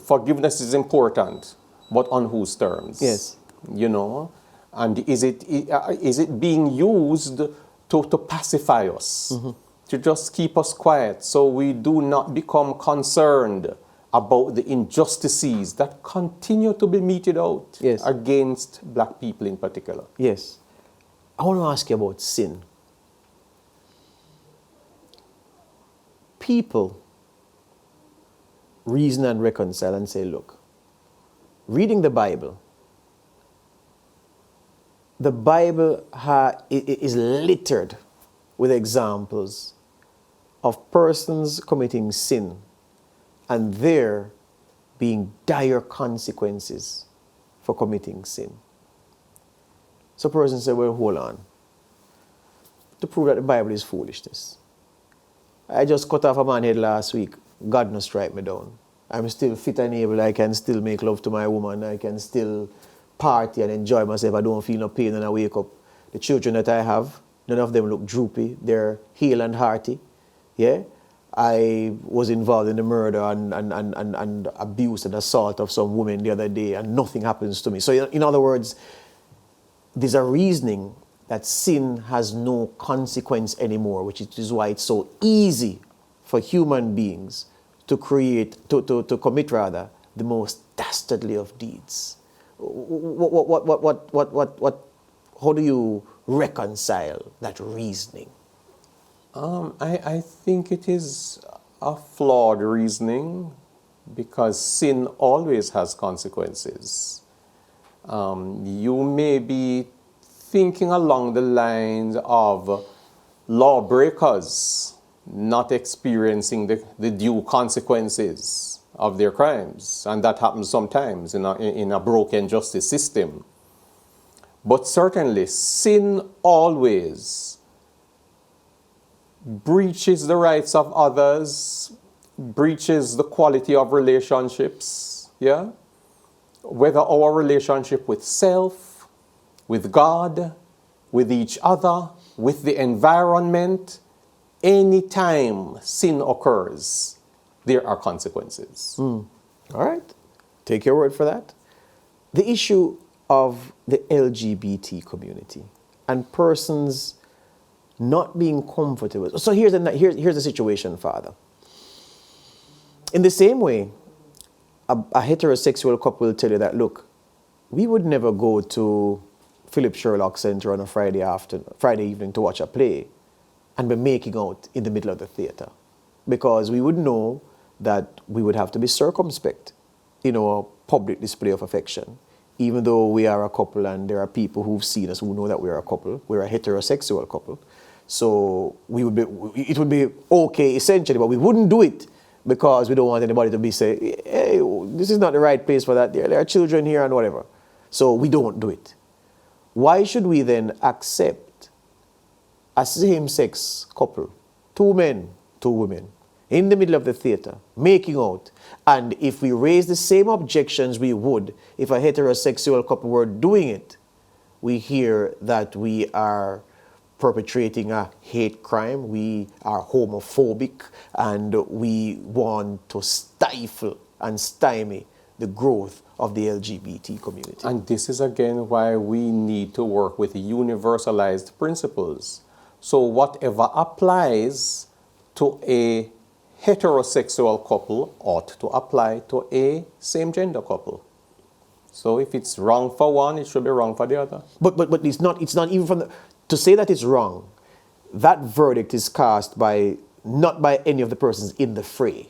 forgiveness is important, but on whose terms? Yes. And is it being used to pacify us, mm-hmm. to just keep us quiet so we do not become concerned about the injustices that continue to be meted out, yes. against black people in particular? Yes. I want to ask you about sin. People reason and reconcile and say, look, reading the Bible is littered with examples of persons committing sin and there being dire consequences for committing sin. So a person said, well, hold on. To prove that the Bible is foolishness, I just cut off a man's head last week. God no strike me down. I'm still fit and able. I can still make love to my woman. I can still party and enjoy myself. I don't feel no pain when I wake up. The children that I have, none of them look droopy. They're hale and hearty. Yeah? I was involved in the murder and abuse and assault of some women the other day, and nothing happens to me. So in other words, there's a reasoning that sin has no consequence anymore, which is why it's so easy for human beings to commit the most dastardly of deeds. How do you reconcile that reasoning? I think it is a flawed reasoning, because sin always has consequences. You may be thinking along the lines of lawbreakers not experiencing the due consequences of their crimes, and that happens sometimes in a broken justice system. But certainly, sin always breaches the rights of others, breaches the quality of relationships, yeah? Whether our relationship with self, with God, with each other, with the environment, anytime sin occurs, there are consequences. All right. Take your word for that. The issue of the LGBT community and persons not being comfortable. So here's the situation, Father. In the same way, a heterosexual couple will tell you that, look, we would never go to Philip Sherlock Center on a Friday evening to watch a play and be making out in the middle of the theater, because we would know that we would have to be circumspect in our public display of affection, even though we are a couple and there are people who've seen us who know that we are a couple. We're a heterosexual couple. So it would be okay essentially, but we wouldn't do it because we don't want anybody to be say, hey, this is not the right place for that. There are children here and whatever. So we don't do it. Why should we then accept a same-sex couple, 2 men, 2 women, in the middle of the theater, making out, and if we raise the same objections we would if a heterosexual couple were doing it, we hear that we are perpetrating a hate crime, we are homophobic, and we want to stifle and stymie the growth of the LGBT community. And this is again why we need to work with universalized principles. So whatever applies to a heterosexual couple ought to apply to a same-gender couple. So if it's wrong for one, it should be wrong for the other. But it's not even from the, to say that it's wrong. That verdict is cast not by any of the persons in the fray.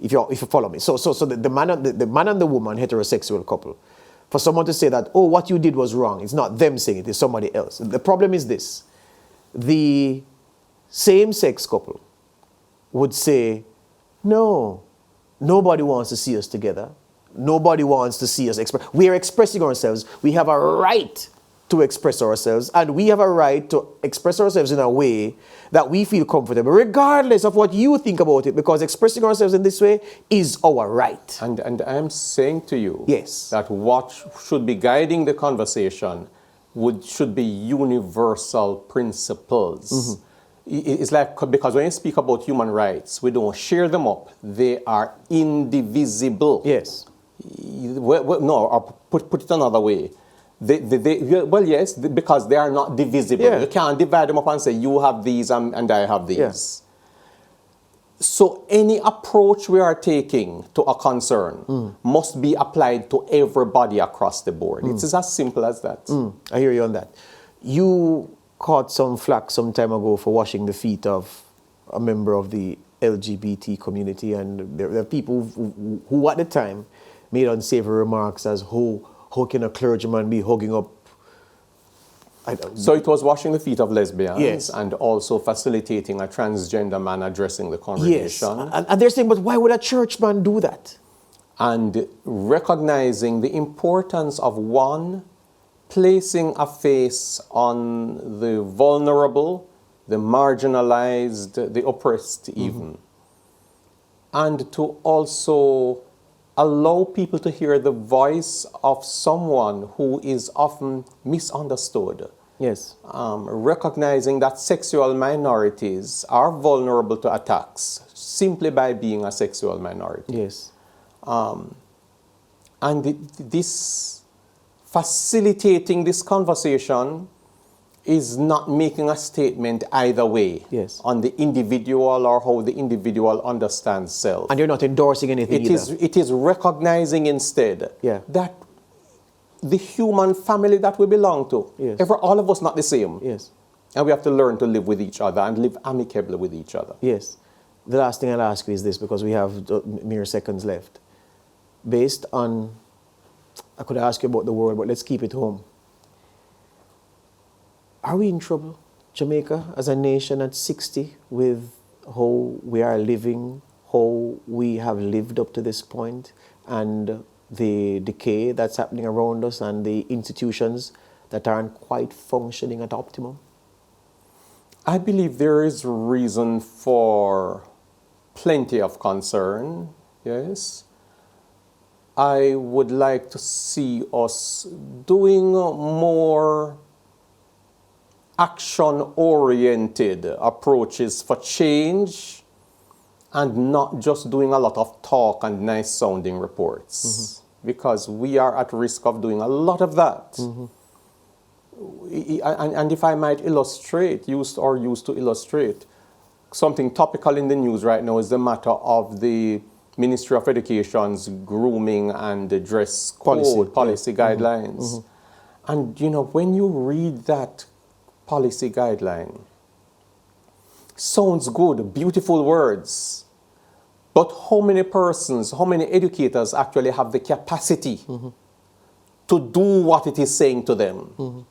If you follow me. So the man and the woman, heterosexual couple, for someone to say that, oh, what you did was wrong, it's not them saying it, it's somebody else. The problem is this. The same-sex couple would say, no, nobody wants to see us together. Nobody wants to see us express. We are expressing ourselves. We have a right to express ourselves, and we have a right to express ourselves in a way that we feel comfortable, regardless of what you think about it, because expressing ourselves in this way is our right. And I am saying to you, yes, that what should be guiding the conversation should be universal principles. Mm-hmm. It's like, because when you speak about human rights, we don't share them up. They are indivisible. Yes. No, or put it another way. Well, yes, because they are not divisible. Yeah. You can't divide them up and say, you have these and I have these. Yeah. So any approach we are taking to a concern must be applied to everybody across the board. It's as simple as that. I hear you on that. You caught some flack some time ago for washing the feet of a member of the LGBT community, and there are people who at the time made unsavory remarks as, how can a clergyman be hugging up? So it was washing the feet of lesbians, yes, and also facilitating a transgender man addressing the congregation. Yes, and they're saying, but why would a churchman do that? And recognizing the importance of one, placing a face on the vulnerable, the marginalized, the oppressed even. And to also allow people to hear the voice of someone who is often misunderstood. Yes. Recognizing that sexual minorities are vulnerable to attacks simply by being a sexual minority. Yes. And this facilitating this conversation is not making a statement either way, yes, on the individual or how the individual understands self. And you're not endorsing anything either. It is recognizing instead, yeah, that the human family that we belong to, yes, all of us not the same. Yes. And we have to learn to live with each other and live amicably with each other. Yes. The last thing I'll ask you is this, because we have mere seconds left. Based on, I could ask you about the world, but let's keep it home. Are we in trouble, Jamaica, as a nation at 60, with how we are living, how we have lived up to this point, and the decay that's happening around us, and the institutions that aren't quite functioning at optimum? I believe there is reason for plenty of concern, yes. I would like to see us doing more action-oriented approaches for change and not just doing a lot of talk and nice-sounding reports. because we are at risk of doing a lot of that. And if I might illustrate, use to illustrate, something topical in the news right now is the matter of the Ministry of Education's grooming and the dress code policy guidelines. And you know, when you read that policy guideline, sounds good, beautiful words, but how many persons, how many educators actually have the capacity to do what it is saying to them?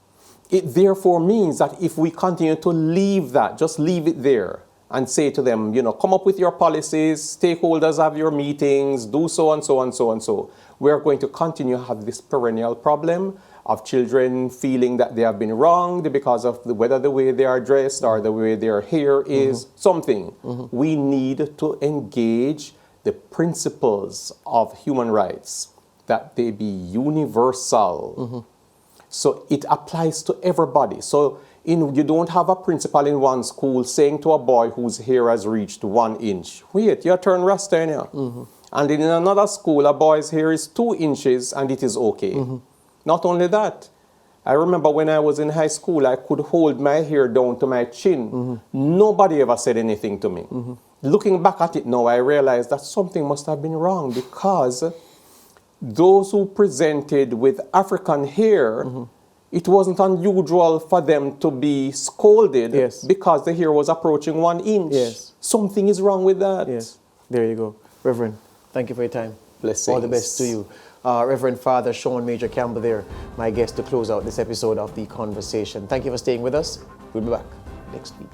It therefore means that if we continue to leave that, just leave it there, and say to them, you know, come up with your policies, stakeholders have your meetings, do so and so and so and so, we are going to continue to have this perennial problem of children feeling that they have been wronged because of whether the way they are dressed or the way their hair is, something. We need to engage the principles of human rights, that they be universal. So it applies to everybody. So you don't have a principal in one school saying to a boy whose hair has reached 1 inch, wait, you turn Rasta in here. And in another school, a boy's hair is 2 inches and it is okay. Not only that, I remember when I was in high school, I could hold my hair down to my chin. Nobody ever said anything to me. Looking back at it now, I realized that something must have been wrong, because those who presented with African hair, it wasn't unusual for them to be scolded because the hair was approaching 1 inch. Something is wrong with that. There you go. Reverend, thank you for your time. Blessings. All the best to you. Reverend Father Sean Major Campbell there, my guest to close out this episode of The Conversation. Thank you for staying with us. We'll be back next week.